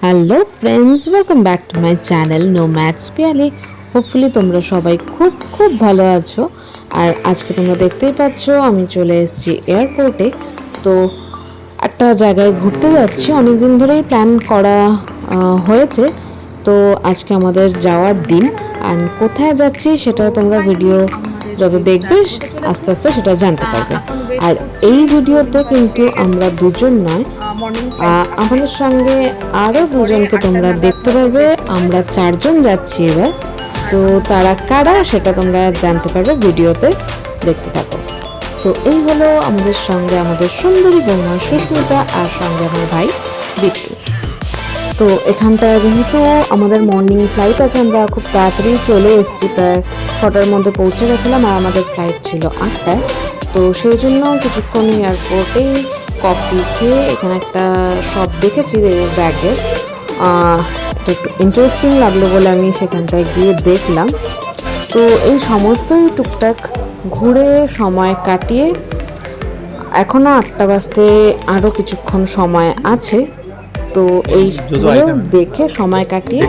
Hello friends, welcome back to my channel nomads Piyali. Hopefully তোমরা সবাই খুব খুব ভালো আছো। আর আজকে তোমরা দেখতেই পাচ্ছ আমি চলে এসেছি এয়ারপোর্টে। তো একটা জায়গায় ঘুরতে যাচ্ছি, অনেকদিন ধরেই প্ল্যান করা হয়েছে। তো আজকে আমাদের যাওয়ার দিন। আর কোথায় যাচ্ছি সেটা তোমরা ভিডিও যত দেখবে আস্তে আস্তে সেটা জানতে পারবে। আর এই ভিডিওতে কিন্তু আমরা দুজন নয়, আমাদের সঙ্গে আরও দুজনকে তোমরা দেখতে পারবে। আমরা চারজন যাচ্ছি এবার। তো তারা কারা সেটা তোমরা জানতে পারবে ভিডিওতে, দেখতে থাকো। তো এই হলো আমাদের সঙ্গে আমাদের সুন্দরী বৌমা সুস্মিতা, আর সঙ্গে আমার ভাই বিট্টু। তো এখানটায় যেহেতু আমাদের মর্নিং ফ্লাইট আছে, আমরা খুব তাড়াতাড়ি চলে এসেছি, প্রায় 6টার মধ্যে পৌঁছে গেছিলাম, আর আমাদের ফ্লাইট ছিল 8টায়। তো সেই জন্য কিছুক্ষণ এয়ারপোর্টেই কফি খেয়ে এখানে একটা শপ দেখেছি ব্যাগের, একটু ইন্টারেস্টিং লাগলো বলে আমি সেখানটায় গিয়ে দেখলাম। তো এই সমস্তই টুকটাক ঘুরে সময় কাটিয়ে এখনও 8টা বাজতে আরও কিছুক্ষণ সময় আছে। তো এইগুলো দেখে সময় কাটিয়ে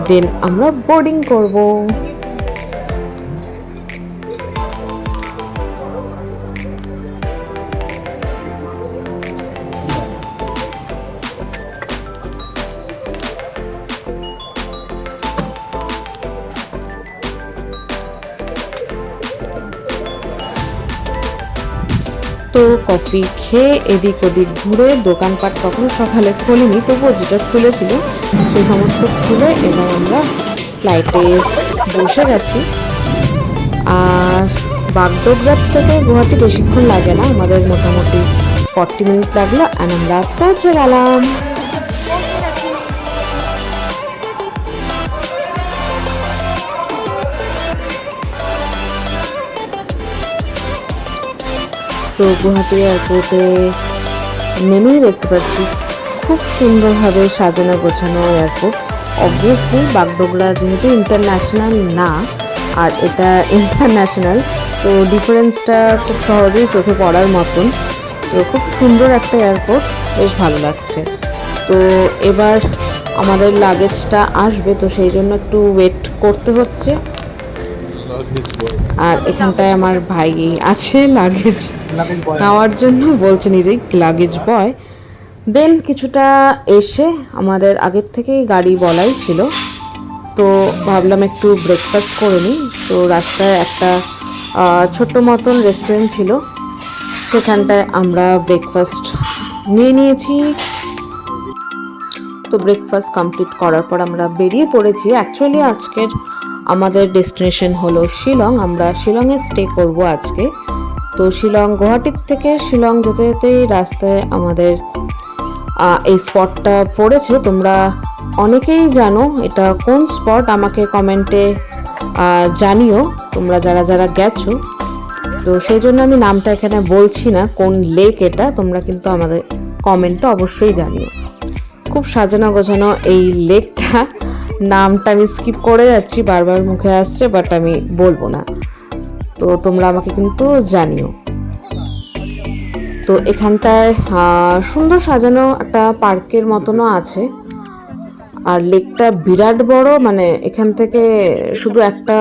দেন আমরা বোর্ডিং করব। তো কফি খেয়ে এদিক ওদিক ঘুরে, দোকানপাট তখন সকালে খোলেনি, তবুও যেটা খুলেছিল সেই সমস্ত খুলে এবার আমরা ফ্লাইটে বসে গেছি। আর বাগডোগরা থেকে গুয়াহাটি বেশিক্ষণ লাগে না, আমাদের মোটামুটি 40 মিনিট লাগলো, আর আমরা পৌঁছে গেলাম। তো গুয়াহাটি এয়ারপোর্টে নেমেই দেখতে পাচ্ছি খুব সুন্দরভাবে সাজানো গোছানো এয়ারপোর্ট। অবভিয়াসলি বাগডোগরা যেহেতু ইন্টারন্যাশনাল না, আর এটা ইন্টারন্যাশনাল, তো ডিফারেন্সটা খুব সহজেই চোখে পড়ার মতন। তো খুব সুন্দর একটা এয়ারপোর্ট, বেশ ভালো লাগছে। তো এবার আমাদের লাগেজটা আসবে, তো সেই জন্য একটু ওয়েট করতে হচ্ছে। আর এখানটায় আমার ভাই আছে লাগেজ নেওয়ার জন্য, বলছে নিজেই লাগেজ বয়। দেন কিছুটা এসে আমাদের আগের থেকেই গাড়ি বলাই ছিল, তো ভাবলাম একটু ব্রেকফাস্ট করে নিই। তো রাস্তায় একটা ছোট্ট মতন রেস্টুরেন্ট ছিল, সেখানটায় আমরা ব্রেকফাস্ট নিয়ে নিয়েছি। তো ব্রেকফাস্ট কমপ্লিট করার পর আমরা বেরিয়ে পড়েছি। অ্যাকচুয়ালি আজকের আমাদের ডেস্টিনেশন হলো শিলং, আমরা শিলংয়ে স্টে করব আজকে। তো শিলং, গুয়াহাটির থেকে শিলং যেতে যেতেই রাস্তায় আমাদের এই স্পটটা পড়েছে। তোমরা অনেকেই জানো এটা কোন স্পট, আমাকে কমেন্টে জানিও তোমরা যারা যারা গেছো। তো সেই জন্য আমি নামটা এখানে বলছি না কোন লেক এটা, তোমরা কিন্তু আমাদের কমেন্টে অবশ্যই জানিও। খুব সাজানো গোছানো এই লেকটা, নামটা আমি স্কিপ করে যাচ্ছি, বারবার মুখে আসছে, বাট আমি বলবো না। তো তোমরা আমাকে কিন্তু জানিও। তো এখানটায় সুন্দর সাজানো একটা পার্কের মতনও আছে। আর লেকটা বিরাট বড়, মানে এখান থেকে শুধু একটা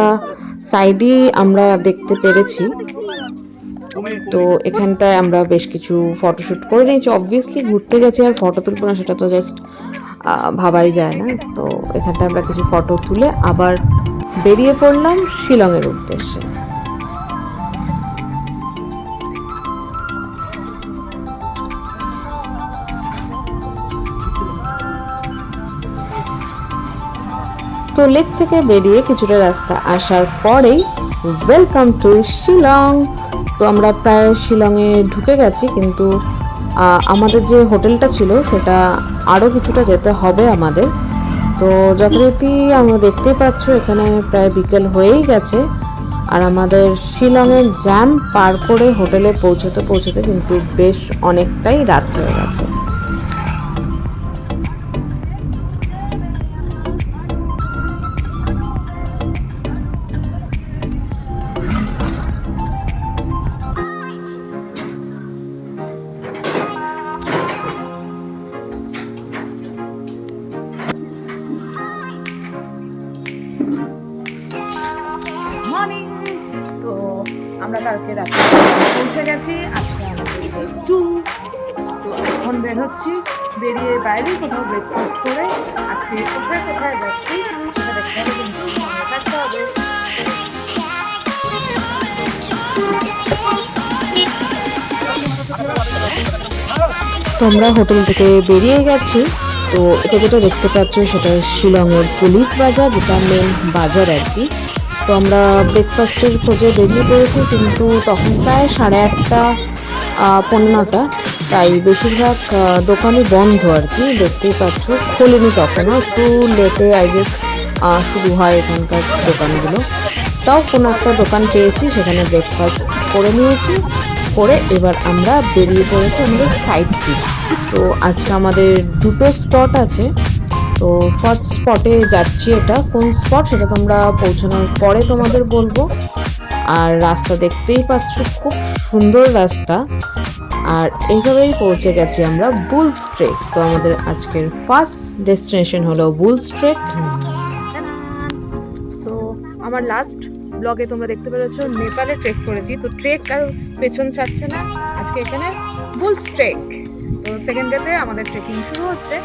সাইডই আমরা দেখতে পেরেছি। তো এখানটায় আমরা বেশ কিছু ফটোশ্যুট করে নিয়েছি। অবভিয়াসলি ঘুরতে গেছি আর ফটো তুলবো না সেটা তো জাস্ট ভাবাই যায় না। তো এখানটায় আমরা কিছু ফটো তুলে আবার বেরিয়ে পড়লাম শিলংয়ের উদ্দেশ্যে। তো লেক থেকে বেরিয়ে কিছুটা রাস্তা আসার পরেই ওয়েলকাম টু শিলং। তো আমরা প্রায় শিলংয়ে ঢুকে গেছি, কিন্তু আমাদের যে হোটেলটা ছিল সেটা আরও কিছুটা যেতে হবে আমাদের। তো যথারীতি আমরা দেখতেই পাচ্ছ এখানে প্রায় বিকেল হয়েই গেছে, আর আমাদের শিলংয়ের জ্যাম পার করে হোটেলে পৌঁছতে পৌঁছতে কিন্তু বেশ অনেকটাই রাত হয়ে গেছে। আমরা কালকে রাত্রে পৌঁছে গেছি, আজকে আমাদের টু। তো এখন বের হচ্ছি, বেরিয়ে বাইরে কোথাও ব্রেকফাস্ট করে আজকে কোথায় কোথায় যাচ্ছি সেটা দেখতে হবে, কিন্তু সঙ্গে থাকতে হবে। তোমরা হোটেল থেকে বেরিয়ে গেছি। তো এটা যেটা দেখতে পাচ্ছ সেটা শিলংয়ের পুলিশ বাজার, যেটা মেন বাজার আর কি। তো আমরা ব্রেকফাস্টের খোঁজে বেরিয়ে পড়েছি, কিন্তু তখন প্রায় 8:30 15টা, তাই বেশিরভাগ দোকানই বন্ধ আর কি। দেখতেই পাচ্ছ খোলেনি তখনও, একটু লেটে আই গেস শুরু হয় এখানকার দোকানগুলো। তাও কোনো একটা দোকান পেয়েছি, সেখানে ব্রেকফাস্ট করে নিয়েছি। করে এবার আমরা বেরিয়ে পড়েছি আমাদের সাইট সিন। তো আজকে আমাদের দুটো স্পট আছে। তো ফার্স্ট স্পটে যাচ্ছি, এটা কোন স্পট সেটা তোমরা পৌঁছানোর পরে তোমাদের বলবো। আর রাস্তা দেখতেই পাচ্ছ, খুব সুন্দর রাস্তা। আর এইভাবেই পৌঁছে গেছি আমরা বুলস ট্রেক। তো আমাদের আজকের ফার্স্ট ডেস্টিনেশন হলো বুলস ট্রেক। তো আমার লাস্ট ব্লগে তোমরা দেখতে পেরেছো নেপালে ট্রেক করেছি, তো ট্রেক আর পেছন ছাড়ছে না, আজকে এখানে বুলস ট্রেক। তো সেকেন্ড ডেতে আমাদের ট্রেকিং শুরু হচ্ছে,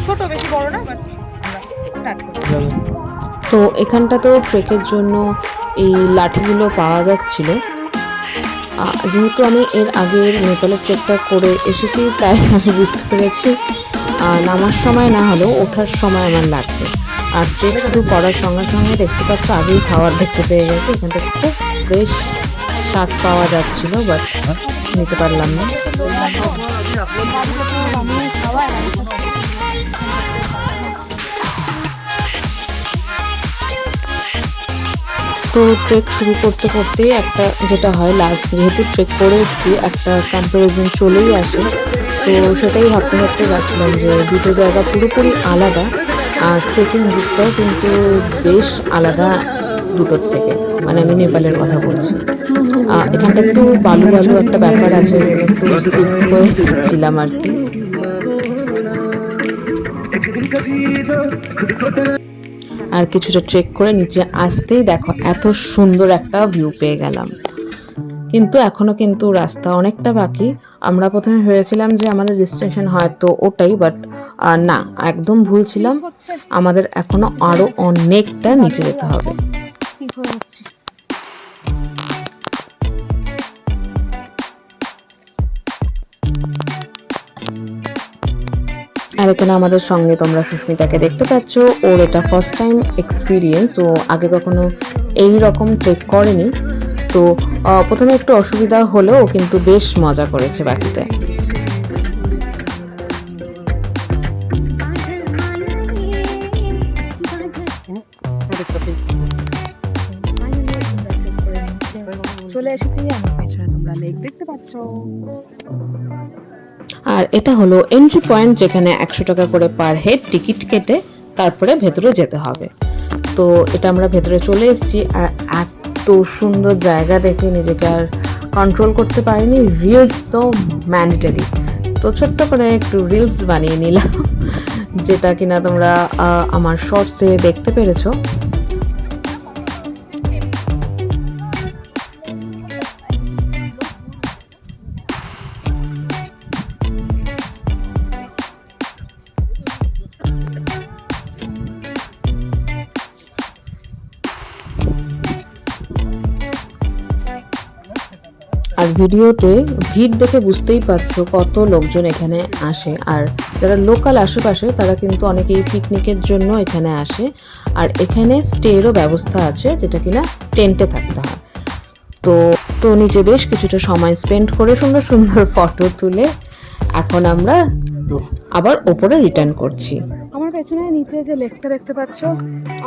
ছোট বেশি বড় না, বাট আমরা স্টার্ট করছি। তো এখানটাতেও ট্রেকের জন্য এই লাঠিগুলো পাওয়া যাচ্ছিল। যেহেতু আমি এর আগের নেপালের ট্রেকটা করে এসেছি, তাই আমি বুঝতে পেরেছি নামার সময় না হলেও ওঠার সময় আমার লাগবে। আর ট্রেক শুরু করার সঙ্গে সঙ্গে দেখতে পাচ্ছ আগেই খাবার দেখতে পেয়ে গেছে। এখান থেকে খুব ফ্রেশ শাক পাওয়া যাচ্ছিল, বাট নিতে পারলাম না। তো ট্রেক শুরু করতে করতে একটা যেটা হয়, লাস্ট যেহেতু ট্রেক করে এসেছি, একটা কম্প্যারিজন চলেই আসে। তো সেটাই ভাবতে ভাবতে যাচ্ছিলাম যে দুটো জায়গা পুরোপুরি আলাদা, আর ট্রেকিং রুটটাও কিন্তু বেশ আলাদা দুটোর থেকে। মানে আমি নেপালের কথা বলছি। এখানটা একটু বালু বালু একটা ব্যাপার আছে, একটু স্লিপ হয়ে যাচ্ছিলাম আর কি। আর কিছুটা ট্রেক করে নিচে আসতেই দেখো এত সুন্দর একটা ভিউ পেয়ে গেলাম। কিন্তু এখনো কিন্তু রাস্তা অনেকটা বাকি। আমরা প্রথমে ভেবেছিলাম যে আমাদের ডেস্টিনেশন হয়তো ওটাই, বাট না, একদম ভুল ছিলাম। আমাদের এখনো আরো অনেকটা নিচে যেতে হবে। আর এখানে আমাদের সঙ্গে তোমরা সুস্মিতাকে দেখতে পাচ্ছ। ওর এটা ফার্স্ট টাইম এক্সপিরিয়েন্স, ও আগে কখনো এই রকম ট্রেক করেনি। তো প্রথমে একটু অসুবিধা হলেও কিন্তু বেশ মজা করেছে বাকিতে। চলে এসেছি, আমার পেছনে তোমরা লেক দেখতে পাচ্ছ। আর এটা হলো এন্ট্রি পয়েন্ট, যেখানে 100 টাকা করে পার হেড টিকিট কেটে তারপরে ভেতরে যেতে হবে। তো এটা আমরা ভেতরে চলে এসেছি। আর এত সুন্দর জায়গা দেখে নিজেকে আর কন্ট্রোল করতে পারিনি। রিলস তো ম্যান্ডেটরি, তো ছোট্ট করে একটু রিলস বানিয়ে নিলাম, যেটা কিনা তোমরা আমার শর্টসে দেখতে পেরেছো। আর ভিডিওতে ভিড় দেখে বুঝতেই পারছো কত লোকজন এখানে আসে। আর যারা লোকাল আশেপাশে তারা কিন্তু অনেকেই পিকনিকের জন্য এখানে আসে। আর এখানে স্টেরও ব্যবস্থা আছে, যেটা কিনা টেন্টে থাকতে হয়। তো নিচে বেশ কিছুটা সময় স্পেন্ড করে সুন্দর সুন্দর ফটো তুলে এখন আমরা আবার ওপরে রিটার্ন করছি। আমার পেছনে নিচে যে লেকটা দেখতে পাচ্ছ,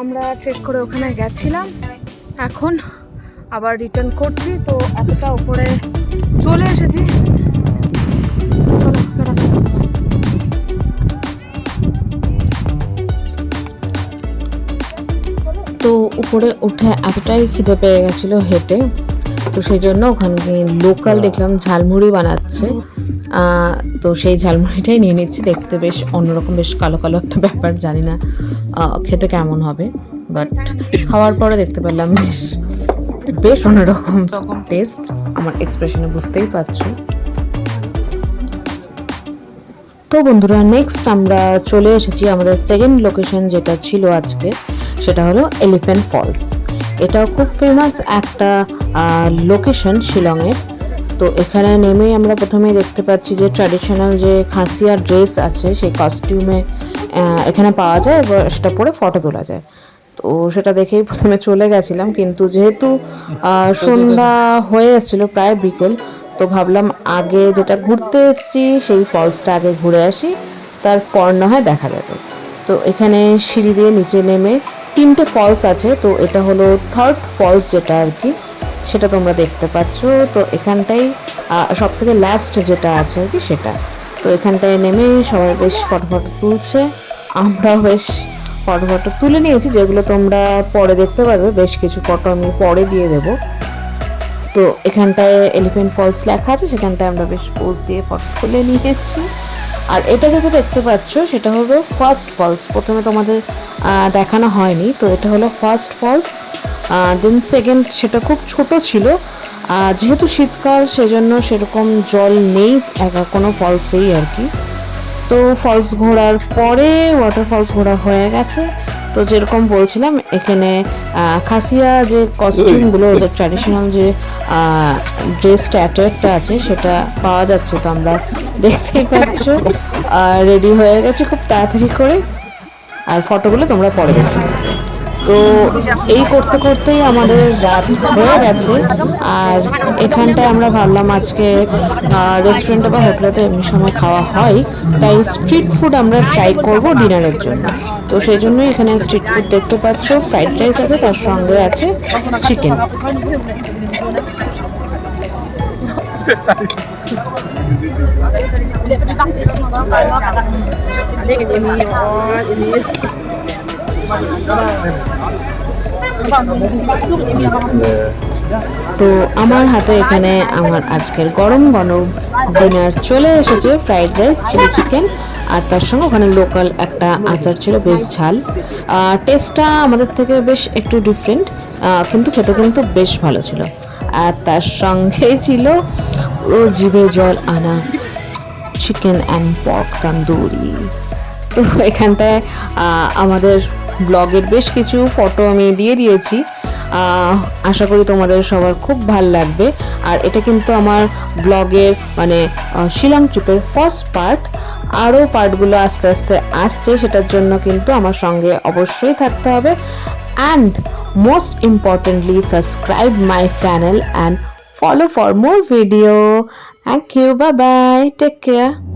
আমরা ট্রেক করে ওখানে গেছিলাম, এখন আবার রিটার্ন করছি। তো এতটা উপরে চলে এসেছি, চলো ফেরা যাক। তো উপরে উঠে এতটাই খিদে পেয়ে গেছিলো হেঁটে, তো সেই জন্য ওখানে লোকাল দেখলাম ঝালমুড়ি বানাচ্ছে। তো সেই ঝালমুড়িটাই নিয়ে নিচ্ছি। দেখতে বেশ অন্যরকম, বেশ কালো কালো একটা ব্যাপার, জানি না খেতে কেমন হবে, বাট খাওয়ার পরে দেখতে পেলাম বেশ বেশ অন্যরকম টেস্ট, আমার এক্সপ্রেশনে বুঝতেই পারছো। তো বন্ধুরা, নেক্সট আমরা চলে এসেছি আমাদের সেকেন্ড লোকেশন যেটা ছিল আজকে, সেটা হলো এলিফ্যান্ট ফলস। এটা খুব ফেমাস একটা লোকেশন শিলংয়ের। তো এখানে নেমেই আমরা প্রথমেই দেখতে পাচ্ছি যে ট্র্যাডিশনাল যে খাসিয়া ড্রেস আছে সেই কস্টিউমে এখানে পাওয়া যায়, এবার সেটা পরে ফটো তোলা যায়। তো সেটা দেখেই প্রথমে চলে গেছিলাম, কিন্তু যেহেতু সন্ধ্যা হয়ে এসেছিলো, প্রায় বিকেল, তো ভাবলাম আগে যেটা ঘুরতে এসেছি সেই ফলসটা আগে ঘুরে আসি, তারপর না হয় দেখা যাবে। তো এখানে সিঁড়ি দিয়ে নিচে নেমে 3টে ফলস আছে, তো এটা হলো থার্ড ফলস যেটা আর কি, সেটা তোমরা দেখতে পাচ্ছ। তো এখানটাই সব থেকে লাস্ট যেটা আছে আর কি সেটা। তো এখানটায় নেমে সবাই বেশ ফটো তুলছে, আমরাও বেশ ফটো তুলে নিয়েছি, যেগুলো তোমরা পরে দেখতে পারবে। বেশ কিছু ফটো আমি পরে দিয়ে দেবো। তো এখানটায় এলিফ্যান্ট ফলস লেখা আছে, সেখানটায় আমরা বেশ পোজ দিয়ে ফটো তুলে নিয়েছি। আর এটা যেটা দেখতে পাচ্ছ সেটা হলো ফার্স্ট ফলস, প্রথমে তোমাদের দেখানো হয়নি। তো এটা হলো ফার্স্ট ফলস, দেন সেকেন্ড সেটা খুব ছোট ছিল, যেহেতু শীতকাল সেজন্য সেরকম জল নেই কোনো ফলসেই আর কি। তো ফলস ঘোরার পরে ওয়াটার ফলস ঘোরা হয়ে গেছে। তো যেরকম বলছিলাম, এখানে খাসিয়া যে কস্টিউমগুলো, ওদের ট্র্যাডিশনাল যে ড্রেস ট্যাটুটা আছে সেটা পাওয়া যাচ্ছে। তো আমরা দেখতেই পাচ্ছ রেডি হয়ে গেছে খুব তাড়াতাড়ি করে, আর ফটোগুলো তোমরা পরে দেখো। তো এই করতে করতেই আমাদের রাত হয়ে গেছে। আর এখানটায় আমরা ভাবলাম আজকে রেস্টুরেন্টে বা হোটেলে তো এমনি সময় খাওয়া হয়, তাই স্ট্রিট ফুড আমরা ট্রাই করব ডিনারের জন্য। তো সেই জন্যই এখানে স্ট্রিট ফুড দেখতে পাচ্ছ, ফ্রাইড রাইস আছে, তার সঙ্গে আছে চিকেন। তো আমার হাতে এখানে আমার আজকের গরম গরম ডিনার চলে এসেছে, ফ্রাইড রাইস, চিলি চিকেন, আর তার সঙ্গে ওখানে লোকাল একটা আচার ছিল, বেশ ঝাল। টেস্টটা আমাদের থেকে বেশ একটু ডিফারেন্ট, কিন্তু খেতে কিন্তু বেশ ভালো ছিল। আর তার সঙ্গে ছিল পুরো জিভে জল আনা চিকেন অ্যান্ড পর্ক তন্দুরি। তো এখানটায় আমাদের ব্লগের বেশ কিছু ফটো আমি দিয়ে দিয়েছি, আশা করি তোমাদের সবার খুব ভালো লাগবে। আর এটা কিন্তু আমার ব্লগের মানে শিলং ট্রিপের ফার্স্ট পার্ট, আরও পার্টগুলো আস্তে আস্তে আসছে, সেটার জন্য কিন্তু আমার সঙ্গে অবশ্যই থাকতে হবে। And most importantly subscribe my channel and follow for more video. Thank you. Bye bye. Take care.